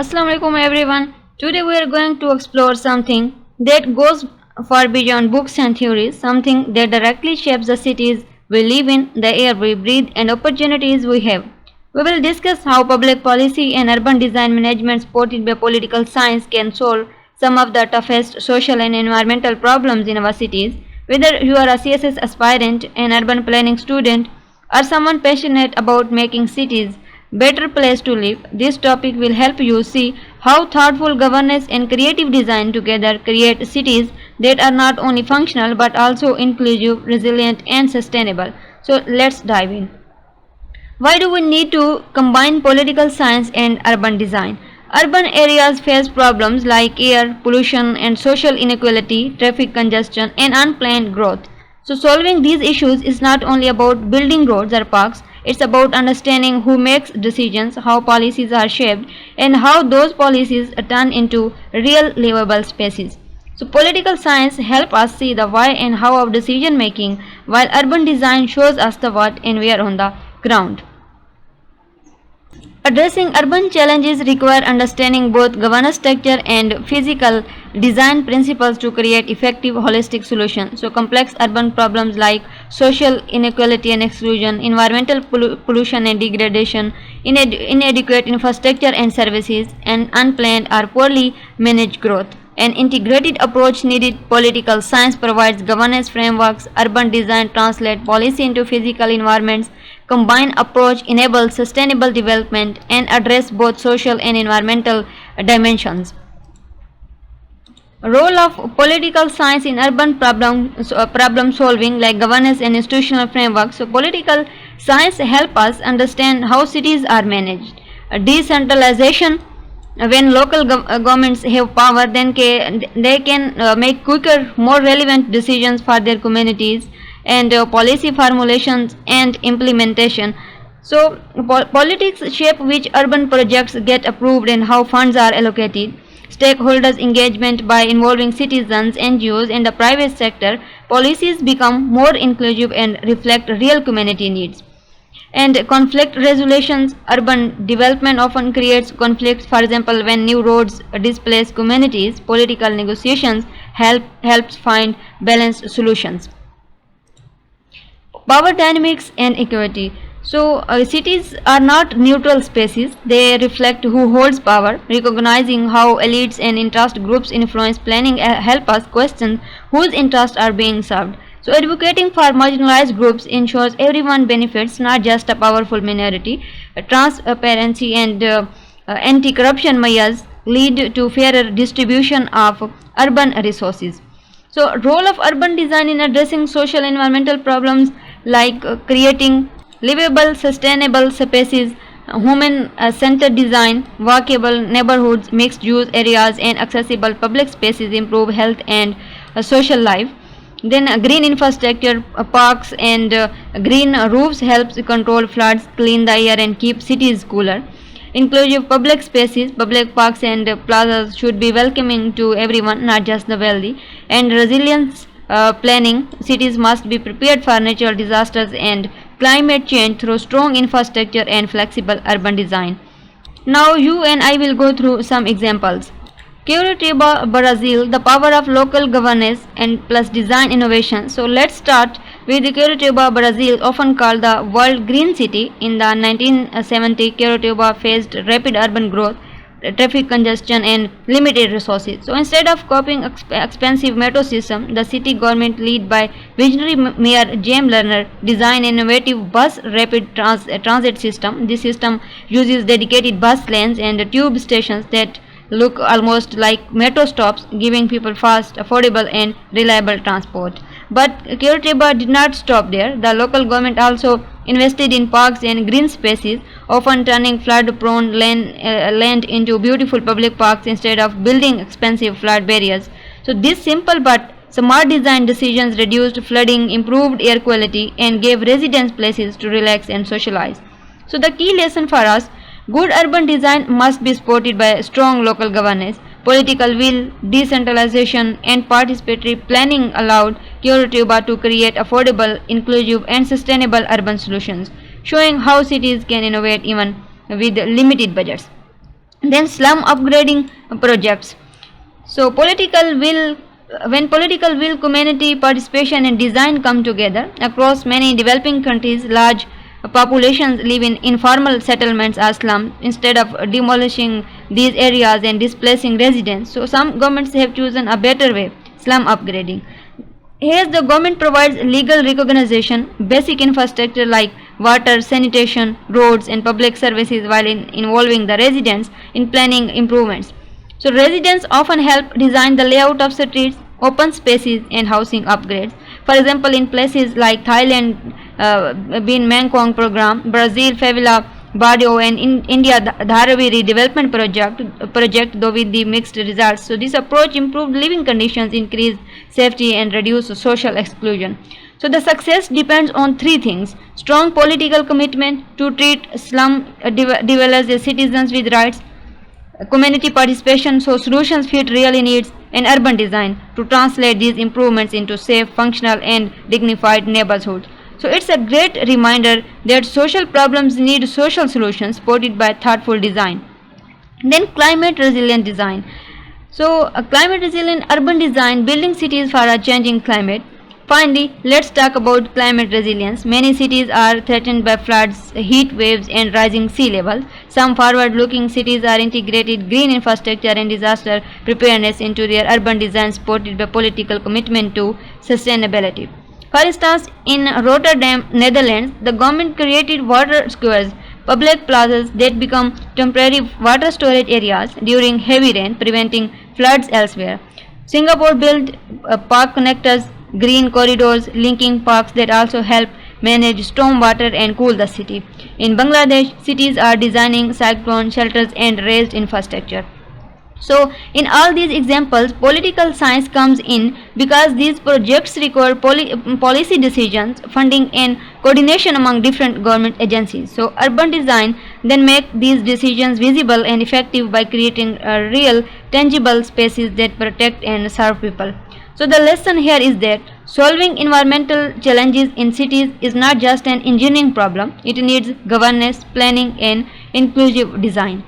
Assalamu alaikum everyone. Today we are going to explore something that goes far beyond books and theories, something that directly shapes the cities we live in, the air we breathe, and opportunities we have. We will discuss how public policy and urban design management supported by political science can solve some of the toughest social and environmental problems in our cities. Whether you are a CSS aspirant, an urban planning student, or someone passionate about making cities better place to live, this topic will help you see how thoughtful governance and creative design together create cities that are not only functional but also inclusive, resilient, and sustainable. So let's dive in. Why do we need to combine political science and urban design? Urban areas face problems like air pollution and social inequality, traffic congestion, and unplanned growth. So, solving these issues is not only about building roads or parks, it's about understanding who makes decisions, how policies are shaped, and how those policies turn into real livable spaces. So, political science helps us see the why and how of decision making, while urban design shows us the what and where on the ground. Addressing urban challenges require understanding both governance structure and physical design principles to create effective holistic solutions. So complex urban problems like social inequality and exclusion, environmental pollution and degradation, inadequate infrastructure and services, and unplanned or poorly managed growth. An integrated approach needed. Political science provides governance frameworks, urban design translates policy into physical environments, combined approach enables sustainable development and address both social and environmental dimensions. Role of political science in urban problem solving like governance and institutional frameworks. So political science help us understand how cities are managed. Decentralization, when local governments have power, then they can make quicker, more relevant decisions for their communities, and policy formulations and implementation. So politics shape which urban projects get approved and how funds are allocated. Stakeholders engagement, by involving citizens, NGOs, and the private sector, policies become more inclusive and reflect real community needs. And conflict resolutions, urban development often creates conflicts. For example, when new roads displace communities, political negotiations helps find balanced solutions. Power dynamics and equity. So, cities are not neutral spaces, they reflect who holds power. Recognizing how elites and interest groups influence planning help us question whose interests are being served. So, advocating for marginalized groups ensures everyone benefits, not just a powerful minority. Transparency and anti corruption measures lead to fairer distribution of urban resources. So, role of urban design in addressing social and environmental problems like creating livable, sustainable spaces, human-centered design, walkable neighborhoods, mixed-use areas, and accessible public spaces improve health and social life. Then green infrastructure, parks, and green roofs helps control floods, clean the air, and keep cities cooler. Inclusive public spaces, public parks and plazas should be welcoming to everyone, not just the wealthy. And resilience planning, cities must be prepared for natural disasters and climate change through strong infrastructure and flexible urban design. Now you and I will go through some examples. Curitiba, Brazil, the power of local governance and plus design innovation. So let's start with Curitiba, Brazil, often called the world green city. In the 1970, Curitiba faced rapid urban growth, traffic congestion, and limited resources. So instead of copying expensive metro system, the city government, led by visionary Mayor James Lerner, designed an innovative bus rapid transit system. This system uses dedicated bus lanes and tube stations that look almost like metro stops, giving people fast, affordable, and reliable transport. But Curitiba did not stop there. The local government also invested in parks and green spaces, often turning flood-prone land into beautiful public parks instead of building expensive flood barriers. So these simple but smart design decisions reduced flooding, improved air quality, and gave residents places to relax and socialize. So the key lesson for us: good urban design must be supported by strong local governance. Political will, decentralization, and participatory planning allowed Curitiba to create affordable, inclusive, and sustainable urban solutions, showing how cities can innovate even with limited budgets. Then slum upgrading projects. So when political will, community participation and design come together across many developing countries, large populations live in informal settlements or slums. Instead of demolishing these areas and displacing residents, so some governments have chosen a better way: slum upgrading. Here, the government provides legal recognition, basic infrastructure like water, sanitation, roads, and public services while involving the residents in planning improvements. So, residents often help design the layout of streets, open spaces, and housing upgrades. For example, in places like Thailand, Bin Mekong program, Brazil, Favela, Barrio, and in India, the Dharavi redevelopment project, though with the mixed results. So this approach improved living conditions, increased safety, and reduced social exclusion. So the success depends on three things: strong political commitment to treat slum dwellers as citizens with rights, community participation so solutions fit real needs, and urban design to translate these improvements into safe, functional, and dignified neighborhoods. So it's a great reminder that social problems need social solutions supported by thoughtful design. Then climate resilient design. So climate resilient urban design, building cities for a changing climate. Finally, let's talk about climate resilience. Many cities are threatened by floods, heat waves, and rising sea levels. Some forward looking cities are integrated green infrastructure and disaster preparedness into their urban design, supported by political commitment to sustainability. For instance, in Rotterdam, Netherlands, the government created water squares, public plazas that become temporary water storage areas during heavy rain, preventing floods elsewhere. Singapore built park connectors, green corridors linking parks that also help manage storm water and cool the city. In Bangladesh, cities are designing cyclone shelters and raised infrastructure. So, in all these examples, political science comes in because these projects require policy decisions, funding, and coordination among different government agencies. So, urban design then make these decisions visible and effective by creating real, tangible spaces that protect and serve people. So, the lesson here is that solving environmental challenges in cities is not just an engineering problem; it needs governance, planning, and inclusive design.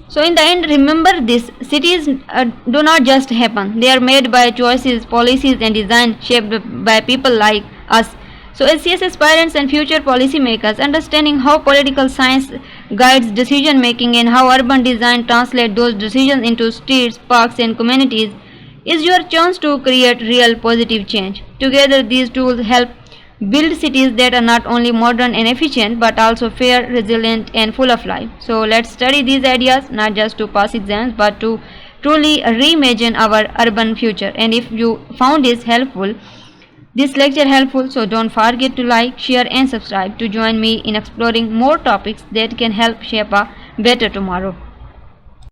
So, in the end, remember this: cities do not just happen, they are made by choices, policies, and design shaped by people like us. So, as CS aspirants and future policymakers, understanding how political science guides decision making and how urban design translates those decisions into streets, parks, and communities is your chance to create real positive change. Together, these tools help build cities that are not only modern and efficient but also fair, resilient, and full of life. So let's study these ideas not just to pass exams but to truly reimagine our urban future. And if you found this lecture helpful, so don't forget to like, share, and subscribe to join me in exploring more topics that can help shape a better tomorrow.